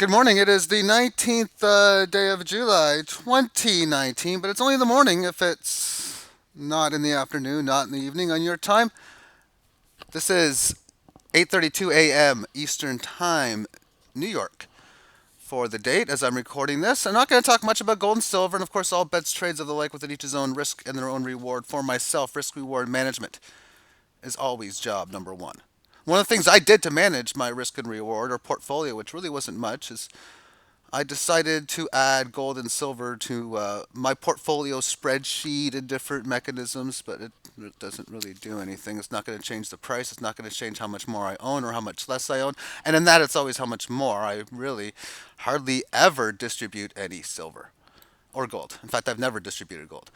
Good morning. It is the 19th day of July, 2019, but it's only the morning if it's not in the afternoon, not in the evening on your time. This is 8:32 a.m. Eastern Time, New York. For the date, as I'm recording this, I'm not going to talk much about gold and silver, and of course, all bets, trades of the like within each his own risk and their own reward. For myself, risk reward management is always job number one. One of the things I did to manage my risk and reward or portfolio, which really wasn't much, is I decided to add gold and silver to my portfolio spreadsheet and different mechanisms, but it doesn't really do anything. It's not going to change the price. It's not going to change how much more I own or how much less I own. And in that, it's always how much more. I really hardly ever distribute any silver or gold. In fact, I've never distributed gold.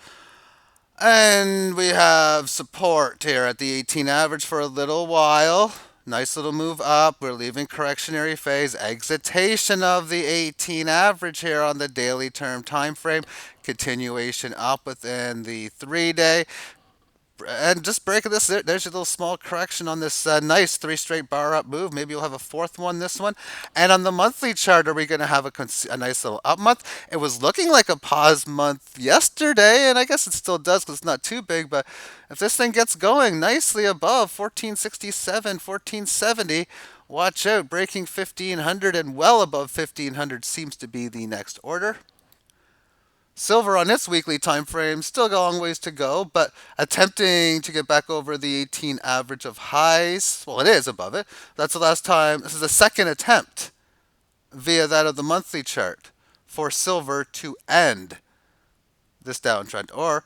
And we have support here at the 18 average for a little while. Nice little move up. We're leaving correctionary phase. Exitation of the 18 average here on the daily term time frame. Continuation up within the 3 day. And just breaking this, there's a little small correction on this nice three straight bar up move. Maybe you'll have a fourth one this one. And on the monthly chart, are we going to have a nice little up month? It was looking like a pause month yesterday, and I guess it still does because it's not too big. But if this thing gets going nicely above 1467, 1470, watch out. Breaking 1500 and well above 1500 seems to be the next order. Silver on its weekly time frame still got a long ways to go, but attempting to get back over the 18 average of highs. Well, it is above it. That's the last time. This is the second attempt via that of the monthly chart for silver to end this downtrend. Or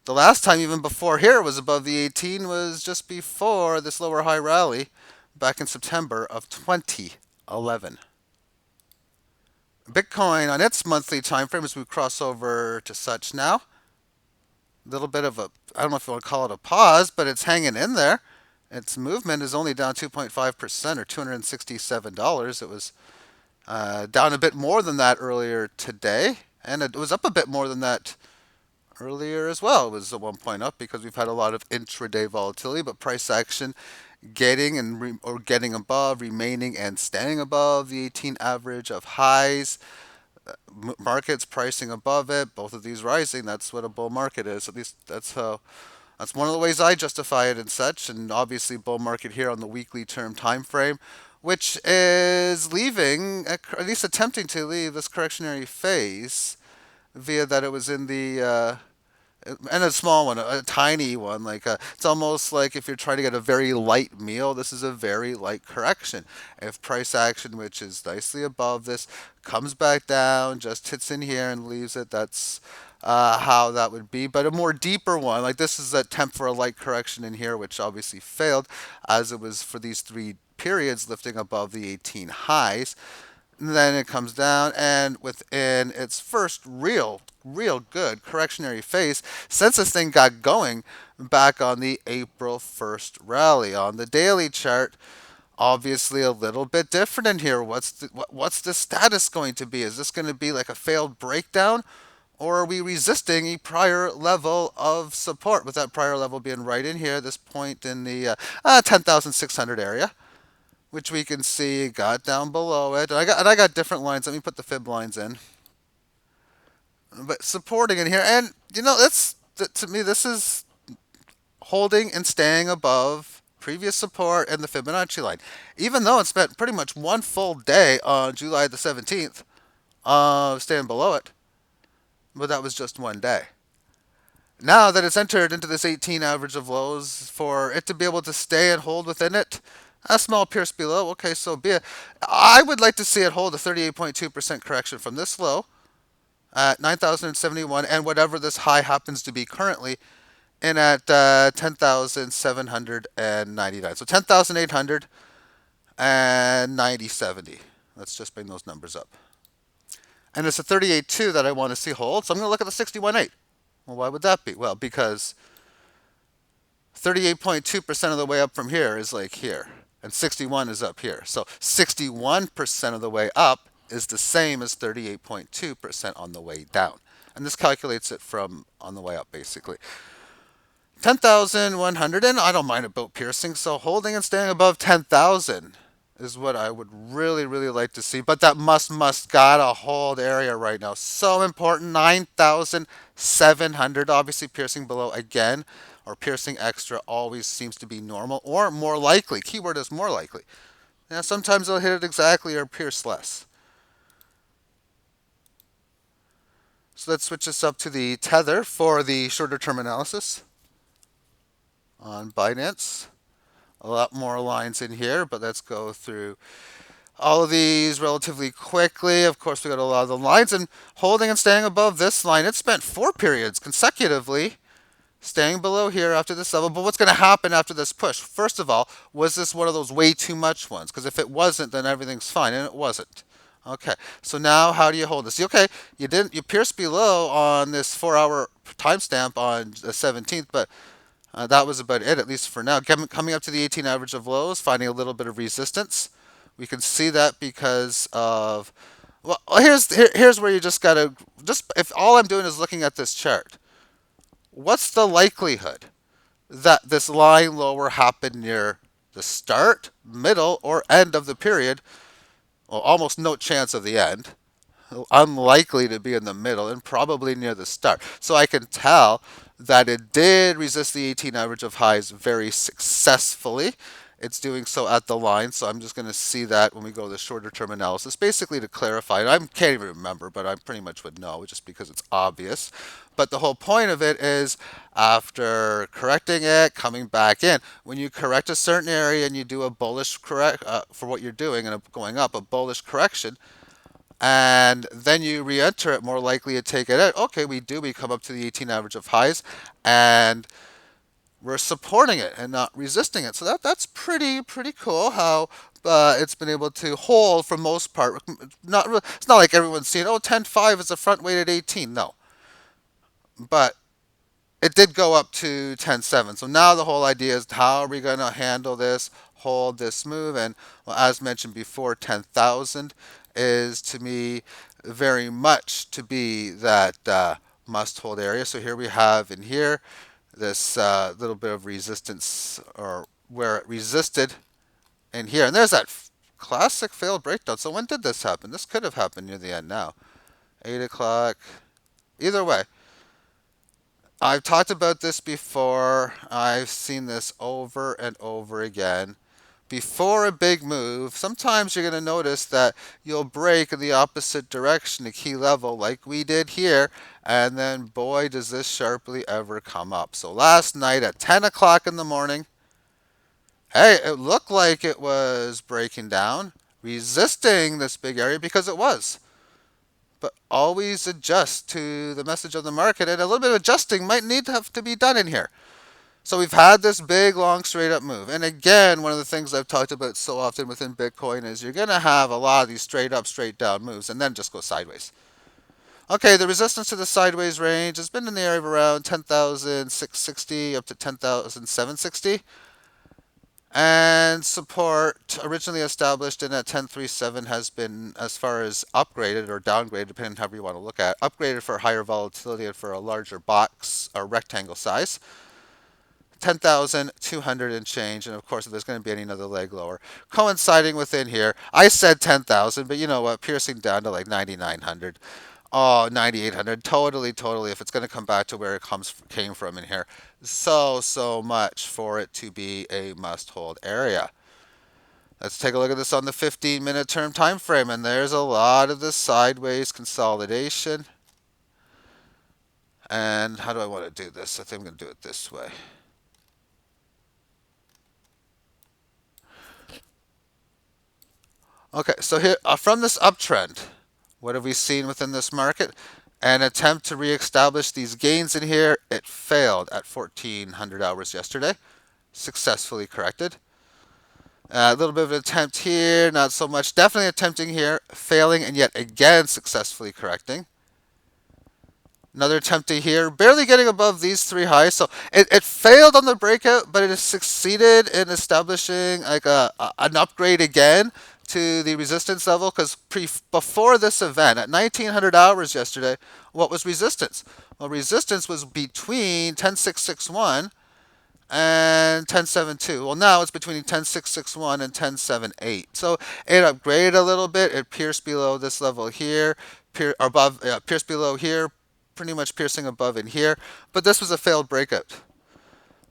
the last time, even before here, was above the 18 was just before this lower high rally back in September of 2011. Bitcoin on its monthly time frame as we cross over to such now. A little bit of a, I don't know if you want to call it a pause, but it's hanging in there. Its movement is only down 2.5% or $267. It was down a bit more than that earlier today, and it was up a bit more than that earlier as well. It was at one point up because we've had a lot of intraday volatility, but price action getting above, remaining and staying above the 18 average of highs. Markets pricing above it, both of these rising. That's what a bull market is. At least that's one of the ways I justify it and such. And obviously, bull market here on the weekly term time frame, which is leaving, at least attempting to leave this correctionary phase via that it was in the and a small one, a tiny one. It's almost like if you're trying to get a very light meal, this is a very light correction. If price action, which is nicely above this, comes back down, just hits in here and leaves it, that's how that would be. But a more deeper one, like this is an attempt for a light correction in here, which obviously failed, as it was for these three periods lifting above the 18 highs. And then it comes down, and within its first real good correctionary phase, since this thing got going back on the April 1st rally on the daily chart, obviously a little bit different in here. What's the status going to be? Is this going to be like a failed breakdown, or are we resisting a prior level of support? With that prior level being right in here, this point in the 10,600 area, which we can see got down below it. And I got different lines. Let me put the fib lines in. But supporting in here, and that's to me this is holding and staying above previous support and the Fibonacci line. Even though it spent pretty much one full day on July the 17th staying below it, but that was just one day. Now that it's entered into this 18 average of lows, for it to be able to stay and hold within it, a small pierce below, okay, so be it. I would like to see it hold a 38.2% correction from this low at 9,071 and whatever this high happens to be currently in at 10,799. So 10,800 and 9070. Let's just bring those numbers up. And it's a 38.2 that I want to see hold, so I'm going to look at the 61.8. Well, why would that be? Well, because 38.2% of the way up from here is like here, and 61 is up here. So 61% of the way up is the same as 38.2% on the way down. And this calculates it from on the way up, basically. 10,100, and I don't mind a boat piercing, so holding and staying above 10,000 is what I would really, really like to see. But that must gotta hold area right now. So important. 9,700, obviously piercing below again, or piercing extra always seems to be normal or more likely. Keyword is more likely. Now, sometimes they'll hit it exactly or pierce less. So let's switch this up to the tether for the shorter term analysis on Binance. A lot more lines in here, but let's go through all of these relatively quickly. Of course, we got a lot of the lines and holding and staying above this line. It spent 4 periods consecutively staying below here after this level. But what's going to happen after this push? First of all, was this one of those way too much ones? Because if it wasn't, then everything's fine, and it wasn't. Okay, so now how do you hold this? Okay, you pierced below on this 4-hour timestamp on the 17th, but that was about it, at least for now. Coming up to the 18 average of lows, finding a little bit of resistance. We can see that because of, well, here's where you just gotta, just if all I'm doing is looking at this chart, what's the likelihood that this line lower happened near the start, middle, or end of the period? Well, almost no chance of the end. Unlikely to be in the middle and probably near the start. So I can tell that it did resist the 18 average of highs very successfully. It's doing so at the line, so I'm just going to see that when we go to the shorter term analysis, basically to clarify. And I can't even remember, but I pretty much would know just because it's obvious. But the whole point of it is after correcting it, coming back in. When you correct a certain area and you do a bullish correct for what you're doing and going up, a bullish correction, and then you re-enter it, more likely to take it out. Okay, we come up to the 18 average of highs, and we're supporting it and not resisting it. So that's pretty cool how it's been able to hold for most part. Not really, it's not like everyone's seeing, oh, 10.5 is a front weighted 18. No, but it did go up to 10.7. So now the whole idea is how are we going to handle this, hold this move? And well, as mentioned before, 10,000 is to me very much to be that must hold area. So here we have in here this little bit of resistance, or where it resisted in here. And there's that classic failed breakdown. So when did this happen? This could have happened near the end now. 8 o'clock. Either way, I've talked about this before. I've seen this over and over again. Before a big move, sometimes you're going to notice that you'll break in the opposite direction, a key level, like we did here, and then boy, does this sharply ever come up. So last night at 10 o'clock in the morning, hey, it looked like it was breaking down, resisting this big area because it was. But always adjust to the message of the market, and a little bit of adjusting might need to have to be done in here. So we've had this big, long, straight up move. And again, one of the things I've talked about so often within Bitcoin is you're going to have a lot of these straight up, straight down moves and then just go sideways. Okay, the resistance to the sideways range has been in the area of around 10,660 up to 10,760. And support, originally established in at 10.37, has been, as far as upgraded or downgraded, depending on how you want to look at it, upgraded for higher volatility and for a larger box or rectangle size. 10,200 and change, and of course if there's going to be another leg lower coinciding within here, I said 10,000, but you know what, piercing down to like 9,900, oh, 9,800, totally, if it's going to come back to where it came from in here, so much for it to be a must hold area. Let's take a look at this on the 15-minute term time frame, and there's a lot of this sideways consolidation. And how do I want to do this? I think I'm going to do it this way. Okay, so here from this uptrend, what have we seen within this market? An attempt to reestablish these gains in here. It failed at 1400 hours yesterday. Successfully corrected. A little bit of an attempt here, not so much. Definitely attempting here, failing, and yet again successfully correcting. Another attempt here, barely getting above these three highs. So it failed on the breakout, but it has succeeded in establishing like an upgrade again to the resistance level. Because before this event, at 1900 hours yesterday, what was resistance? Well, resistance was between 10661 and 10.72. Well, now it's between 10.661 and 10.78. So it upgraded a little bit. It pierced below this level here, above, pierced below here, pretty much piercing above in here. But this was a failed breakout,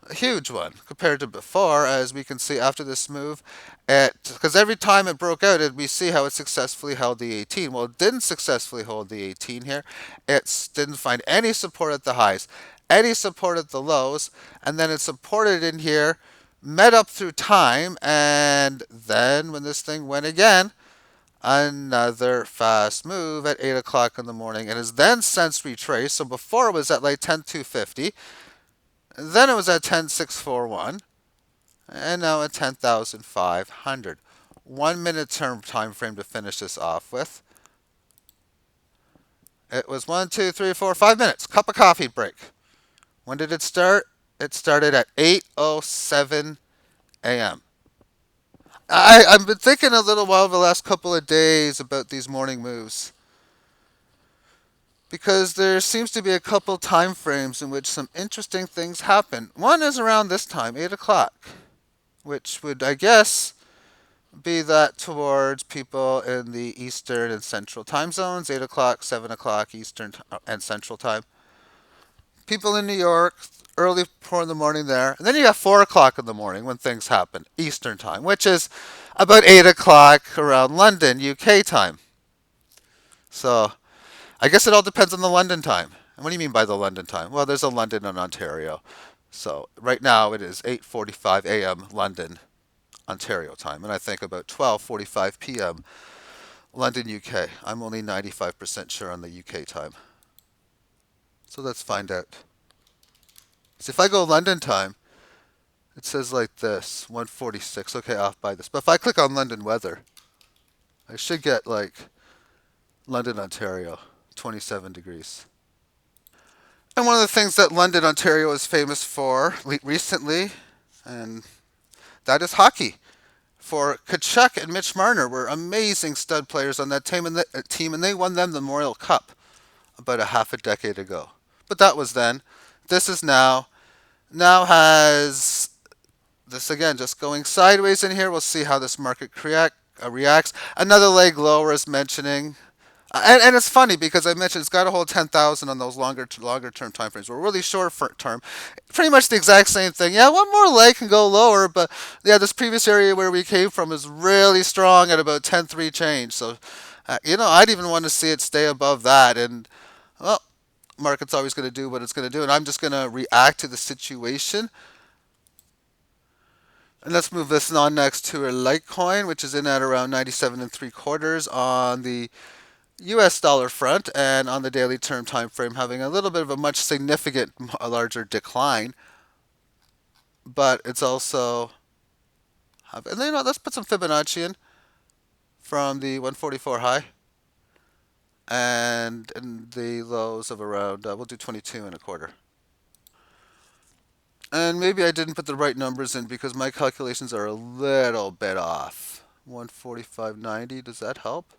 a huge one compared to before, as we can see after this move. Because every time it broke out, we see how it successfully held the 18. Well, it didn't successfully hold the 18 here. It didn't find any support at the highs, any support at the lows, and then it supported in here, met up through time, and then when this thing went again, another fast move at 8 o'clock in the morning, and has then since retraced. So before it was at like 10,250, then it was at 10,641, and now at 10,500. 1 minute term time frame to finish this off with. It was 1, 2, 3, 4, 5 minutes. Cup of coffee break. When did it start? It started at 8:07 a.m. I've been thinking a little while the last couple of days about these morning moves, because there seems to be a couple time frames in which some interesting things happen. One is around this time, 8 o'clock, which would, I guess, be that towards people in the Eastern and Central time zones, 8 o'clock, 7 o'clock Eastern and Central time. People in New York, early part in the morning there. And then you got 4 o'clock in the morning when things happen, Eastern time, which is about 8 o'clock around London, UK time. So I guess it all depends on the London time. And what do you mean by the London time? Well, there's a London and Ontario. So right now it is 8:45 a.m. London, Ontario time, and I think about 12:45 p.m. London, UK. I'm only 95% sure on the UK time. So let's find out. So if I go London time, it says like this, 1:46. Okay, off by this. But if I click on London weather, I should get like London, Ontario, 27 degrees. And one of the things that London, Ontario is famous for recently, and that is hockey. For Kachuk and Mitch Marner were amazing stud players on that team, and they won them the Memorial Cup about a half a decade ago. But that was then. This is now. Now has this again just going sideways in here. We'll see how this market reacts. Another leg lower is mentioning. And it's funny because I mentioned it's got to hold 10,000 on those longer term time frames. We're really short term, pretty much the exact same thing. Yeah, one more leg can go lower, but yeah, this previous area where we came from is really strong at about 10.3 change. So, I'd even want to see it stay above that. And well, market's always going to do what it's going to do, and I'm just going to react to the situation. And let's move this on next to a LITECOIN, which is in at around 97.75 on the US dollar front, and on the daily term time frame having a little bit of a much significant a larger decline, but it's also and let's put some Fibonacci in from the 144 high and the lows of around we'll do 22.25. And maybe I didn't put the right numbers in because my calculations are a little bit off. 145.90, does that help?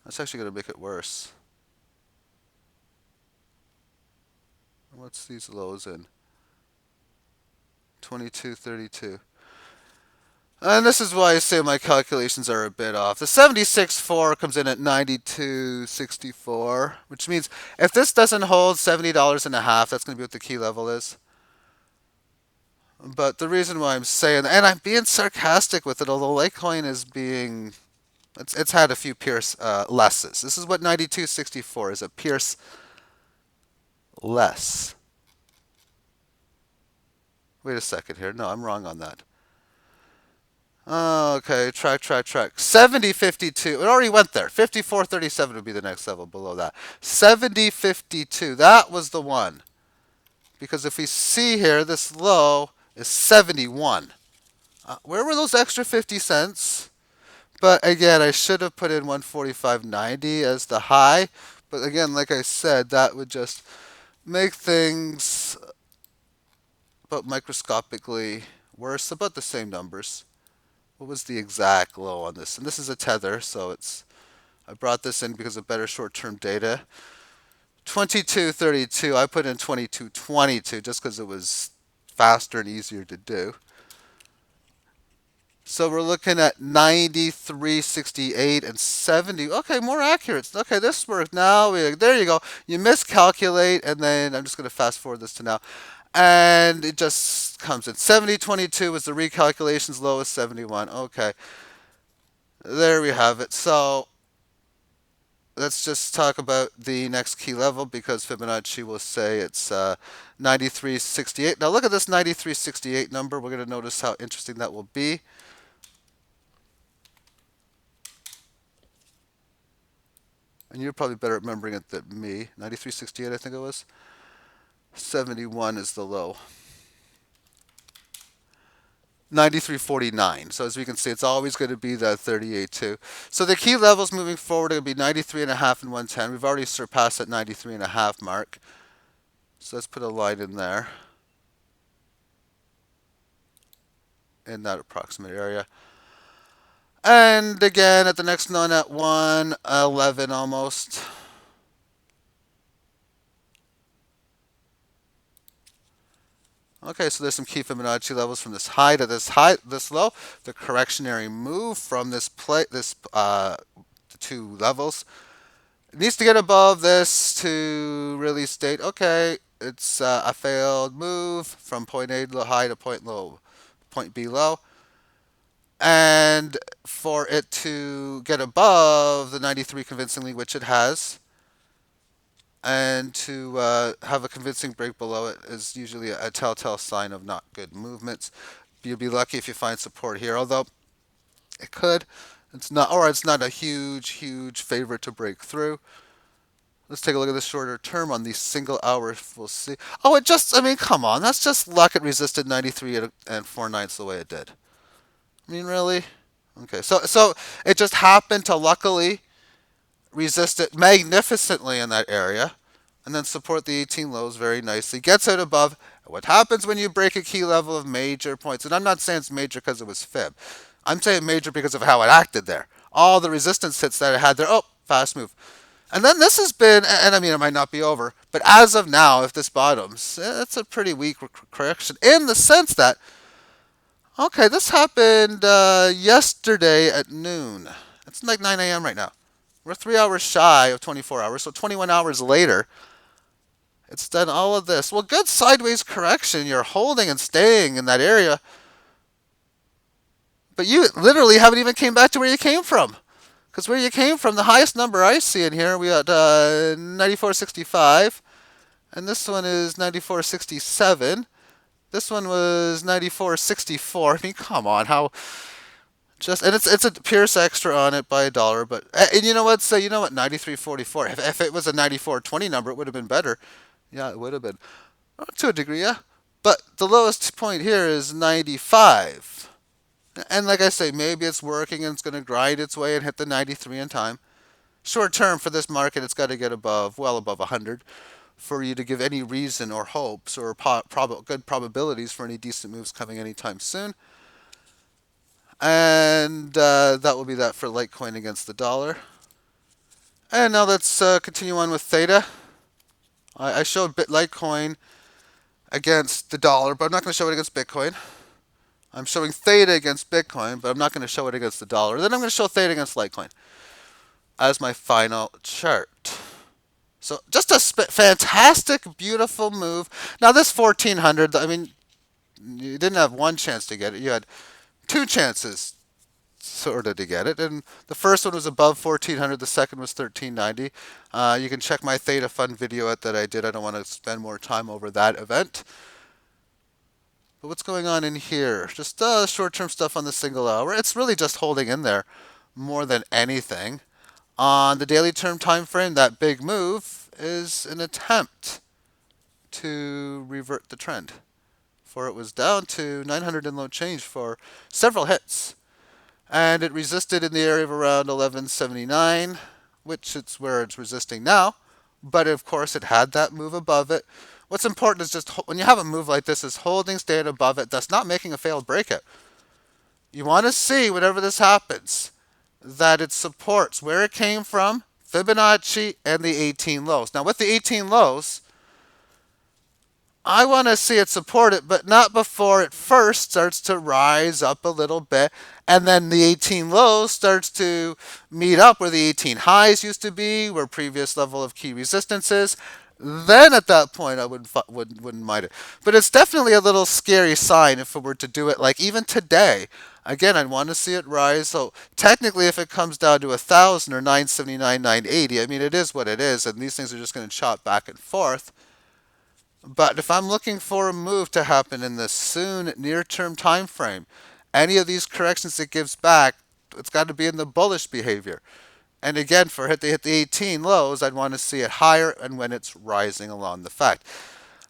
That's actually going to make it worse. What's these lows in? 22.32. And this is why I say my calculations are a bit off. The 76.4 comes in at 92.64, which means if this doesn't hold $70.50, that's going to be what the key level is. But the reason why I'm saying, and I'm being sarcastic with it, although Litecoin is being, it's had a few Pierce lesses. This is what 92.64 is, a Pierce less. Wait a second here. No, I'm wrong on that. Okay, track. 70.52. It already went there. 54.37 would be the next level below that. 70.52. That was the one. Because if we see here, this low is 71. Where were those extra 50 cents? But again, I should have put in 145.90 as the high. But again, like I said, that would just make things about microscopically worse, about the same numbers. What was the exact low on this? And this is a tether, so I brought this in because of better short-term data. 22.32. I put in 22.22 just because it was faster and easier to do. So we're looking at 93, 68, and 70. Okay, more accurate. Okay, this worked. Now, there you go. You miscalculate, and then I'm just going to fast forward this to now. And it just comes in. 70, 22 was the recalculations, lowest 71. Okay, there we have it. So let's just talk about the next key level because Fibonacci will say it's 93.68. Now look at this 93.68 number. We're going to notice how interesting that will be. And you're probably better at remembering it than me. 93.68, I think it was. 71 is the low. 93.49. So as we can see, it's always going to be that 38.2. So the key levels moving forward are going to be 93.5 and 110. We've already surpassed that 93.5 mark. So let's put a line in there, in that approximate area. And again, at the next one at 111 almost. Okay, so there's some key Fibonacci levels from this high to this low. The correctionary move from this two levels. It needs to get above this to really state, okay, it's a failed move from point A high to point B low. And for it to get above the 93 convincingly, which it has, and to have a convincing break below it is usually a telltale sign of not good movements. You'll be lucky if you find support here, although it could. It's not, or it's not a huge favorite to break through. Let's take a look at the shorter term on the single hour. We'll see. Oh, I mean, come on. That's just luck it resisted 93 and 4/9 the way it did. I mean, really? Okay, so it just happened to luckily resist it magnificently in that area, and then support the 18 lows very nicely. Gets out above. What happens when you break a key level of major points? And I'm not saying it's major because it was fib. I'm saying major because of how it acted there. All the resistance hits that it had there. Oh, fast move. And then this has been, and I mean, it might not be over, but as of now, if this bottoms, it's a pretty weak correction in the sense that, okay, this happened yesterday at noon. It's like 9 a.m. right now. We're 3 hours shy of 24 hours, so 21 hours later, it's done all of this. Well, good sideways correction. You're holding and staying in that area, but you literally haven't even came back to where you came from. Because where you came from, the highest number I see in here, we got 94.65, and this one is 94.67. This one was 94.64. I mean, come on, how just and it's a Pierce extra on it by $1, but and you know what? So you know what? 93.44. If it was a 94.20 number, it would have been better. Yeah, it would have been to a degree, yeah. But the lowest point here is 95. And like I say, maybe it's working and it's going to grind its way and hit the 93 in time. Short term for this market, it's got to get above, well above 100 for you to give any reason or hopes or good probabilities for any decent moves coming anytime soon. And that will be that for Litecoin against the dollar. And now let's continue on with Theta. I showed Litecoin against the dollar, but I'm not going to show it against Bitcoin. I'm showing Theta against Bitcoin, but I'm not going to show it against the dollar. Then I'm going to show Theta against Litecoin as my final chart. So just a fantastic, beautiful move. Now this 1400, I mean, you didn't have one chance to get it. You had two chances sort of to get it. And the first one was above 1400. The second was 1390. You can check my Theta Fund video that I did. I don't want to spend more time over that event. But what's going on in here? Just short-term stuff on the single hour. It's really just holding in there more than anything. On the daily term time frame, that big move is an attempt to revert the trend. For it was down to 900 and low change for several hits. And it resisted in the area of around 1179, which it's where it's resisting now. But of course, it had that move above it. What's important is just when you have a move like this, is holding, staying above it. That's not making a failed breakout. You want to see, whenever this happens, that it supports where it came from, Fibonacci, and the 18 lows. Now, with the 18 lows, I want to see it support it, but not before it first starts to rise up a little bit, and then the 18 lows starts to meet up where the 18 highs used to be, where previous level of key resistance is. Then at that point, I wouldn't mind it. But it's definitely a little scary sign if it were to do it like even today. Again, I'd want to see it rise. So technically, if it comes down to 1,000 or 979, 980, I mean, it is what it is, and these things are just going to chop back and forth. But if I'm looking for a move to happen in the soon near-term time frame, any of these corrections it gives back, it's got to be in the bullish behavior. And again, for it to hit the 18 lows, I'd want to see it higher and when it's rising along the fact.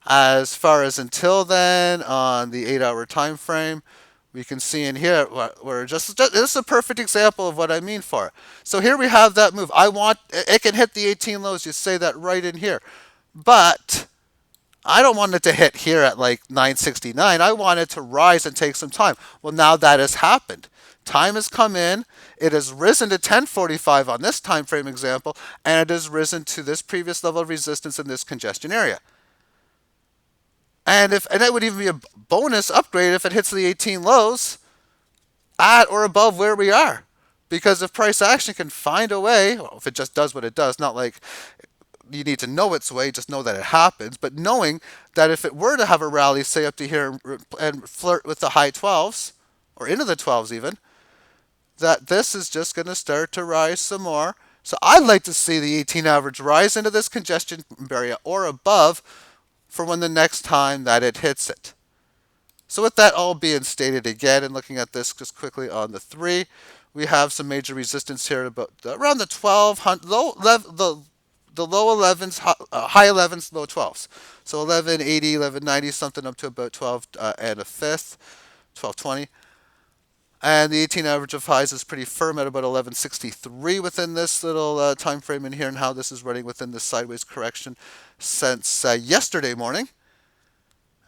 As far as until then, on the 8-hour time frame, we can see in here where just this is a perfect example of what I mean for it. So here we have that move. I want it can hit the 18 lows. You say that right in here, but I don't want it to hit here at like 969. I want it to rise and take some time. Well, now that has happened. Time has come in. It has risen to 1045 on this time frame example, and it has risen to this previous level of resistance in this congestion area. And it would even be a bonus upgrade if it hits the 18 lows at or above where we are. Because if price action can find a way, well, if it just does what it does, not like you need to know its way, just know that it happens. But knowing that if it were to have a rally, say up to here and flirt with the high 12s, or into the 12s even, that this is just going to start to rise some more. So I'd like to see the 18 average rise into this congestion area or above for when the next time that it hits it. So with that all being stated again, and looking at this just quickly on the 3, we have some major resistance here about around the 1200, the low 11s, high 11s, low 12s. So 1180, 1190, something up to about 12 and a fifth, 1220. And the 18 average of highs is pretty firm at about 1163 within this little time frame in here, and how this is running within this sideways correction since yesterday morning.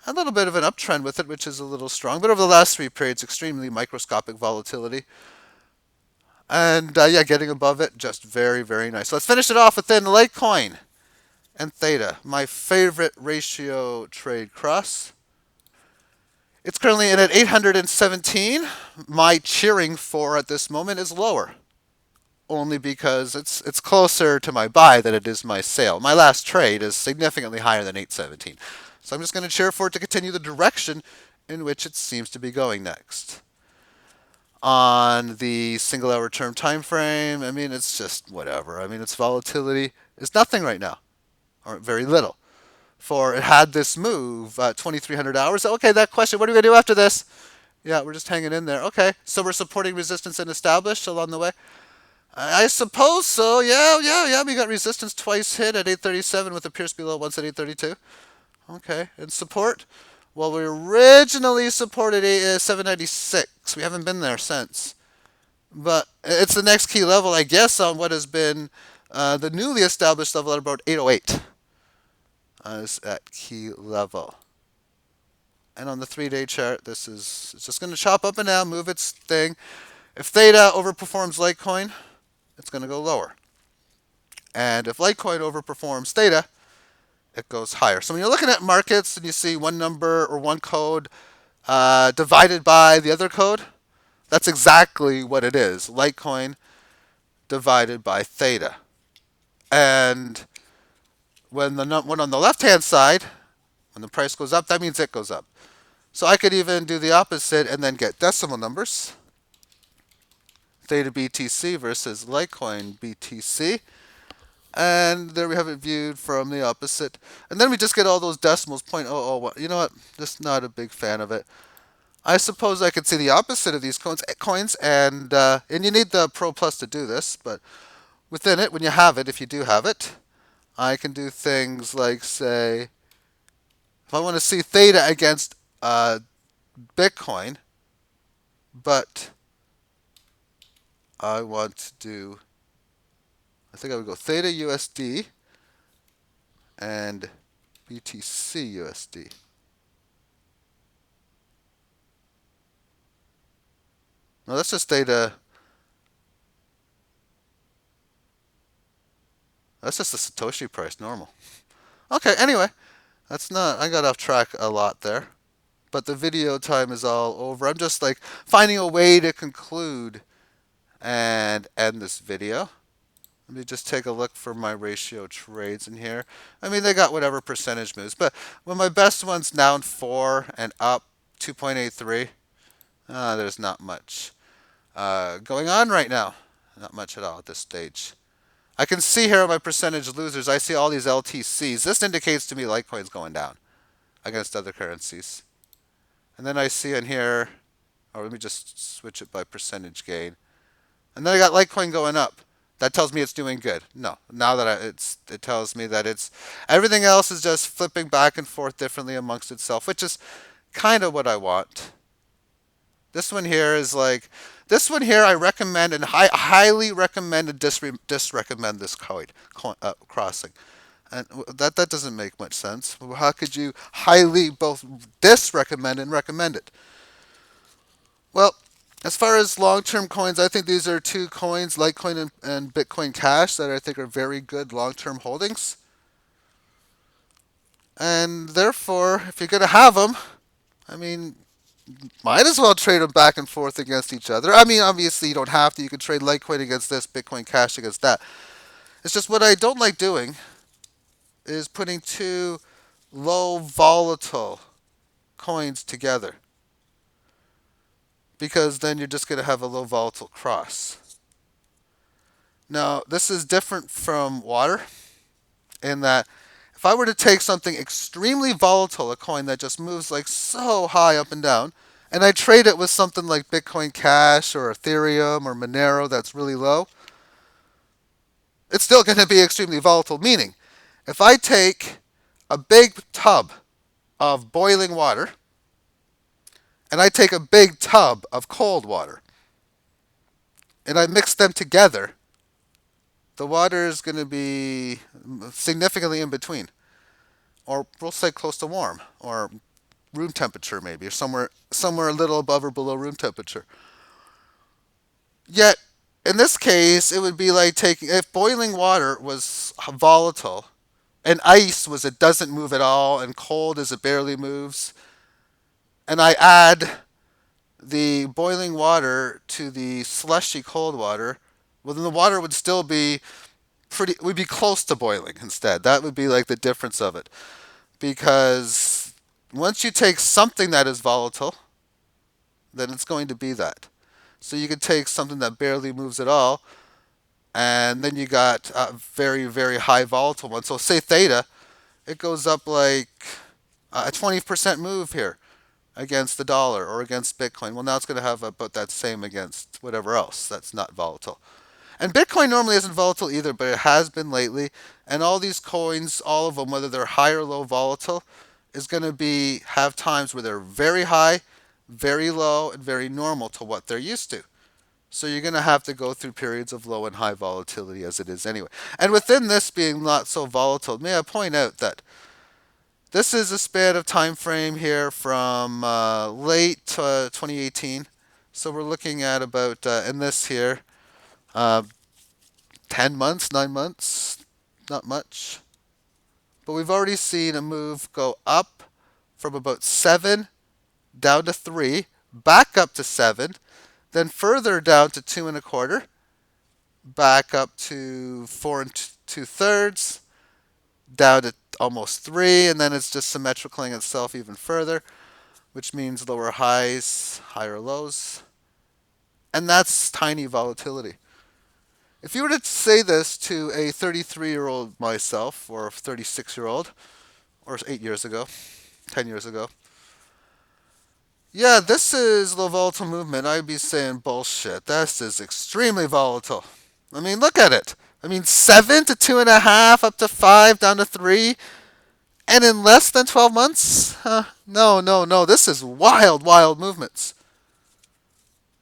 A little bit of an uptrend with it, which is a little strong, but over the last 3 periods, extremely microscopic volatility. And yeah, getting above it, just very, very nice. So let's finish it off within LITECOIN and Theta, my favorite ratio trade cross. It's currently in at 817. My cheering for at this moment is lower, only because it's closer to my buy than it is my sale. My last trade is significantly higher than 817. So I'm just going to cheer for it to continue the direction in which it seems to be going next. On the single hour term time frame, I mean, it's just whatever. I mean, its volatility is nothing right now, or very little. For it had this move, 2,300 hours. Okay, that question, what are we going to do after this? Yeah, we're just hanging in there. Okay, so we're supporting resistance and established along the way. I suppose so. Yeah. We got resistance twice hit at 837 with a pierce below once at 832. Okay, and support. Well, we originally supported 796. We haven't been there since. But it's the next key level, I guess, on what has been the newly established level at about 808. Is at key level. And on the 3-day chart, it's just going to chop up and down, move its thing. If Theta overperforms LITECOIN, it's going to go lower. And if LITECOIN overperforms Theta, it goes higher. So when you're looking at markets and you see one number or one code divided by the other code, that's exactly what it is. LITECOIN divided by Theta. And when the one on the left-hand side, when the price goes up, that means it goes up. So I could even do the opposite and then get decimal numbers. Theta BTC versus LITECOIN BTC. And there we have it viewed from the opposite. And then we just get all those decimals, 0.001. You know what? Just not a big fan of it. I suppose I could see the opposite of these coins, and you need the Pro Plus to do this, but within it, when you have it, if you do have it, I can do things like, say, if I want to see Theta against Bitcoin, but I want to do, I think I would go Theta USD and BTC USD. No, that's just Theta. That's just the Satoshi price, normal. Okay, anyway. That's not, I got off track a lot there. But the video time is all over. I'm just like finding a way to conclude and end this video. Let me just take a look for my ratio trades in here. I mean, they got whatever percentage moves, but when my best one's down 4 and up 2.83, there's not much going on right now. Not much at all at this stage. I can see here my percentage losers. I see all these LTCs. This indicates to me Litecoin's going down against other currencies. And then I see in here, or let me just switch it by percentage gain. And then I got Litecoin going up. That tells me it's doing good. No, now that it tells me that it's everything else is just flipping back and forth differently amongst itself, which is kind of what I want. This one here is like this one here. I recommend and highly recommend and disrecommend this crossing. And that doesn't make much sense. How could you highly both disrecommend and recommend it? Well, as far as long-term coins, I think these are two coins, Litecoin and Bitcoin Cash, that I think are very good long-term holdings. And therefore, if you're going to have them, I mean, might as well trade them back and forth against each other. I mean, obviously you don't have to. You can trade Litecoin against this, Bitcoin Cash against that. It's just what I don't like doing is putting two low volatile coins together, because then you're just going to have a low volatile cross. Now, this is different from water in that if I were to take something extremely volatile, a coin that just moves like so high up and down, and I trade it with something like Bitcoin Cash or Ethereum or Monero that's really low, it's still going to be extremely volatile. Meaning, if I take a big tub of boiling water and I take a big tub of cold water and I mix them together, the water is going to be significantly in between, or we'll say close to warm, or room temperature maybe, or somewhere a little above or below room temperature. Yet, in this case, it would be like taking, if boiling water was volatile, and ice was it doesn't move at all, and cold is it barely moves, and I add the boiling water to the slushy cold water, well then the water would still be would be close to boiling instead. That would be like the difference of it. Because once you take something that is volatile, then it's going to be that. So you could take something that barely moves at all, and then you got a very, very high volatile one. So say theta, it goes up like a 20% move here against the dollar or against Bitcoin. Well, now it's going to have about that same against whatever else that's not volatile. And Bitcoin normally isn't volatile either, but it has been lately. And all these coins, all of them, whether they're high or low volatile, is going to have times where they're very high, very low, and very normal to what they're used to. So you're going to have to go through periods of low and high volatility as it is anyway. And within this being not so volatile, may I point out that this is a span of time frame here from late 2018. So we're looking at about, in this here, uh, 10 months, 9 months, not much. But we've already seen a move go up from about 7 down to 3, back up to 7, then further down to 2.25, back up to 4 2/3, down to almost 3, and then it's just symmetricaling itself even further, which means lower highs, higher lows. And that's tiny volatility. If you were to say this to a 33-year-old myself, or a 36-year-old, or 8 years ago, 10 years ago, yeah, this is low volatile movement, I'd be saying bullshit. This is extremely volatile. I mean, look at it. I mean, 7 to 2.5, up to 5, down to 3, and in less than 12 months? No, no, no. This is wild, wild movements.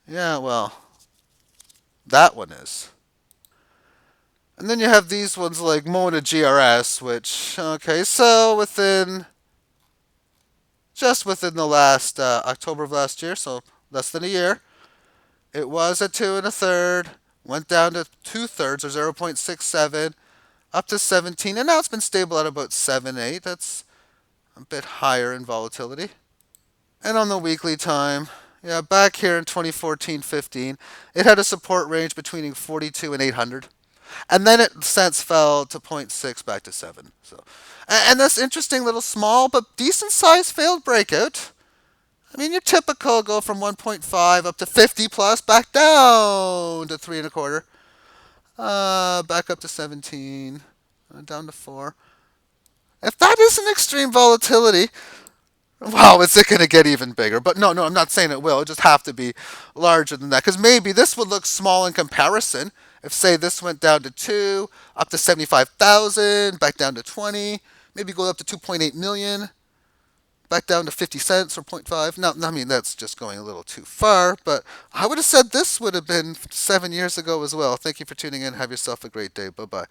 Yeah, well, that one is. And then you have these ones like Mona GRS, which, okay, so just within the last October of last year, so less than a year, it was at 2.25, went down to 2/3 or 0.67, up to 17, and now it's been stable at about 7, 8. a bit higher in volatility. And on the weekly time, yeah, back here in 2014-15, it had a support range between 42 and 800. And then it since fell to zero point 0.6 back to 7. So, and this interesting little small but decent sized failed breakout. I mean, your typical go from 1.5 up to 50 plus, back down to 3 and a quarter, back up to 17, down to 4. If that isn't extreme volatility, wow, is it going to get even bigger? But no, I'm not saying it will. It just have to be larger than that. Because maybe this would look small in comparison. If, say, this went down to 2, up to 75,000, back down to 20, maybe go up to 2.8 million, back down to 50 cents or zero point 0.5. Now, I mean, that's just going a little too far. But I would have said this would have been 7 years ago as well. Thank you for tuning in. Have yourself a great day. Bye-bye.